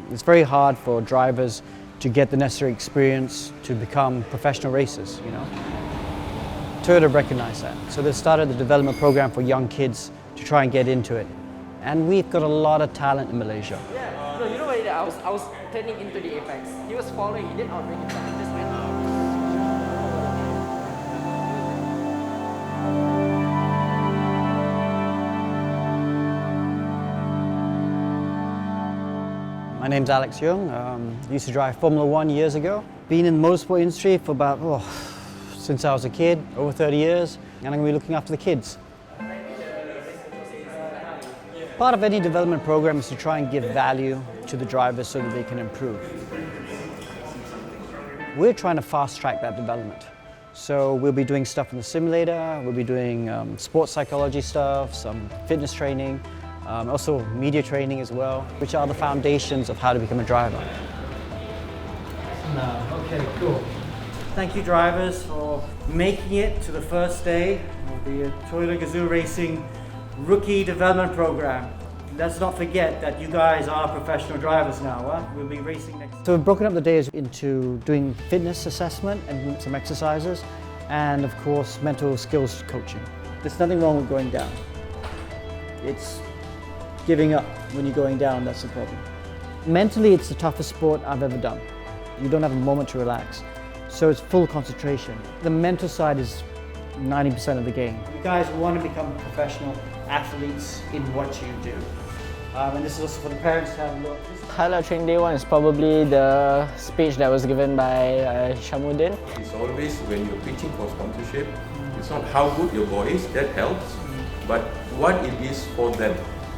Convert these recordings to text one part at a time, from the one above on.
It's very hard for drivers to get the necessary experience to become professional racers, you know. Toyota recognized that, so they started the development program for young kids to try and get into it. And we've got a lot of talent in Malaysia. Yeah, no, you know what? I was turning into the apex. He was following, he didn't outbreak himself, he just went out. My name's Alex Yoong. Used to drive Formula 1 years ago. Been in the motorsport industry for about, since I was a kid, over 30 years, and I'm going to be looking after the kids. Part of any development program is to try and give value to the drivers so that they can improve. We're trying to fast track that development. So we'll be doing stuff in the simulator, we'll be doing sports psychology stuff, some fitness training, also media training as well, which are the foundations of how to become a driver. Okay, cool. Thank you drivers for making it to the first day of the Toyota Gazoo Racing Rookie Development Program. Let's not forget that you guys are professional drivers now. Huh? We'll be racing next. So we've broken up the days into doing fitness assessment and some exercises, and of course mental skills coaching. There's nothing wrong with going down. It's giving up when you're going down, that's the problem. Mentally, it's the toughest sport I've ever done. You don't have a moment to relax. So it's full concentration. The mental side is 90% of the game. You guys want to become professional athletes in what you do. And this is also for the parents to have a look. Highlight training day one is probably the speech that was given by Shamuddin. It's always when you're pitching for sponsorship, it's not how good your voice is, that helps, but what it is for them.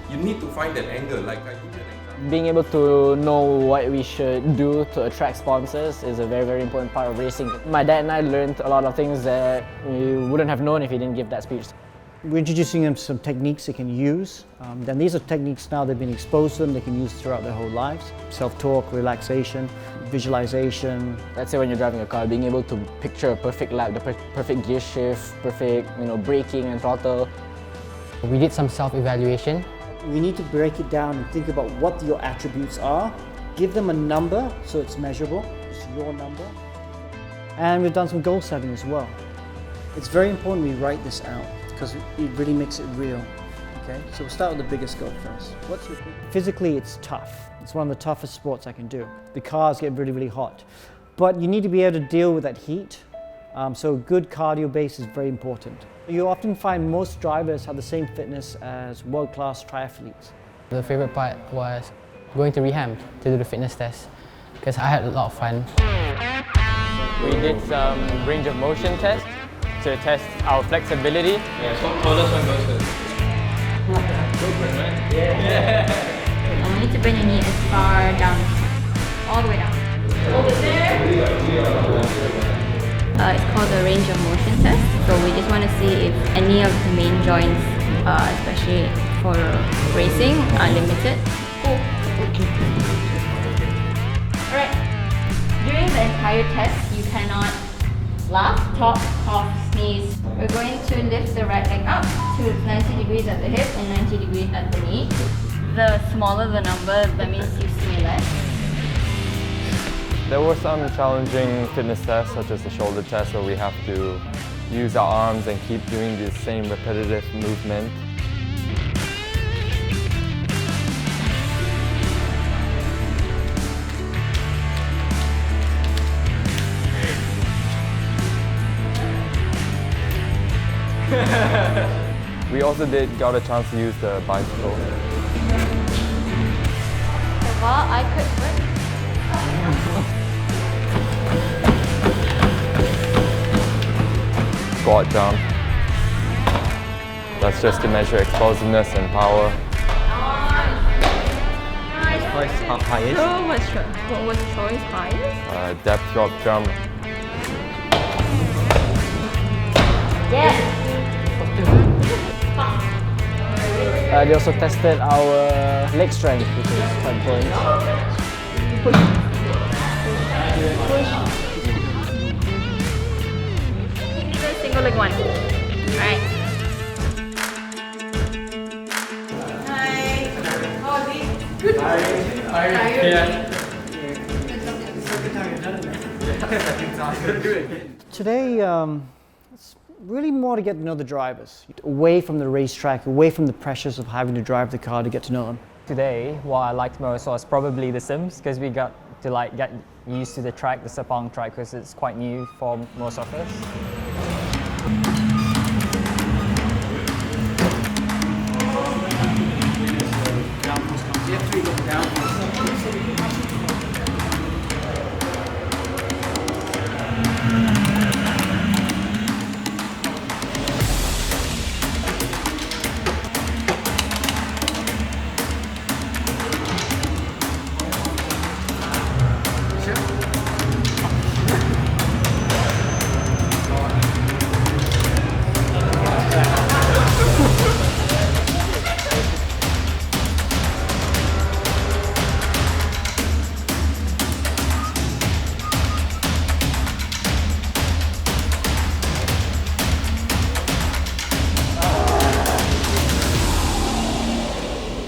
You need to find that angle, like I give you an example. Being able to know what we should do to attract sponsors is a very, very important part of racing. My dad and I learned a lot of things that we wouldn't have known if he didn't give that speech. We're introducing them some techniques they can use. Then these are techniques now they've been exposed to them, they can use throughout their whole lives. Self-talk, relaxation, visualization. Let's say when you're driving a car, being able to picture a perfect lap, the perfect gear shift, perfect braking and throttle. We did some self-evaluation. We need to break it down and think about what your attributes are. Give them a number so it's measurable, it's your number. And we've done some goal setting as well. It's very important we write this out because it really makes it real. Okay, so we'll start with the biggest goal first. Physically, it's tough. It's one of the toughest sports I can do. The cars get really, really hot. But you need to be able to deal with that heat. So good cardio base is very important. You often find most drivers have the same fitness as world-class triathletes. The favorite part was going to rehab to do the fitness test because I had a lot of fun. We did some range of motion tests to test our flexibility. Yeah, so tallest one goes first. Go for it, man. Yeah. You need to bend your knee as far down, all the way down. Hold it there. It's called the range of motion test. So we just want to see if any of the main joints, especially for racing, are limited. Alright. During the entire test, you cannot laugh, talk, cough, sneeze. We're going to lift the right leg up to 90 degrees at the hip and 90 degrees at the knee. The smaller the number, that means you sway less. There were some challenging fitness tests, such as the shoulder test, where we have to use our arms and keep doing the same repetitive movement. We also got a chance to use the bicycle. Well, I could flip. Squat jump. That's just to measure explosiveness and power. Highest. So what was choice highest? Depth drop jump. Yeah. They also tested our leg strength, which is quite important. Single leg one. Alright. Hi. How was it? Today, it's really more to get to know the drivers, away from the racetrack, away from the pressures of having to drive the car to get to know them. Today, what I liked most was probably the sims, because we got to get used to the track, the Sepang track, because it's quite new for most of us.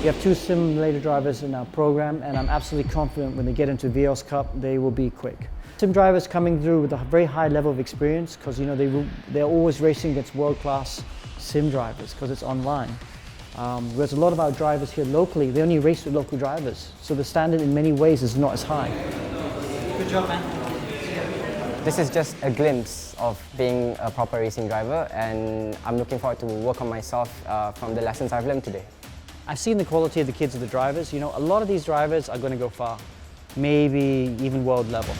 We have 2 simulator drivers in our program, and I'm absolutely confident when they get into VL's Cup, they will be quick. Sim drivers coming through with a very high level of experience, because they're always racing against world-class sim drivers, because it's online. Whereas a lot of our drivers here locally, they only race with local drivers, so the standard in many ways is not as high. Good job, man. This is just a glimpse of being a proper racing driver, and I'm looking forward to work on myself from the lessons I've learned today. I've seen the quality of the kids of the drivers. You know, a lot of these drivers are going to go far, maybe even world level.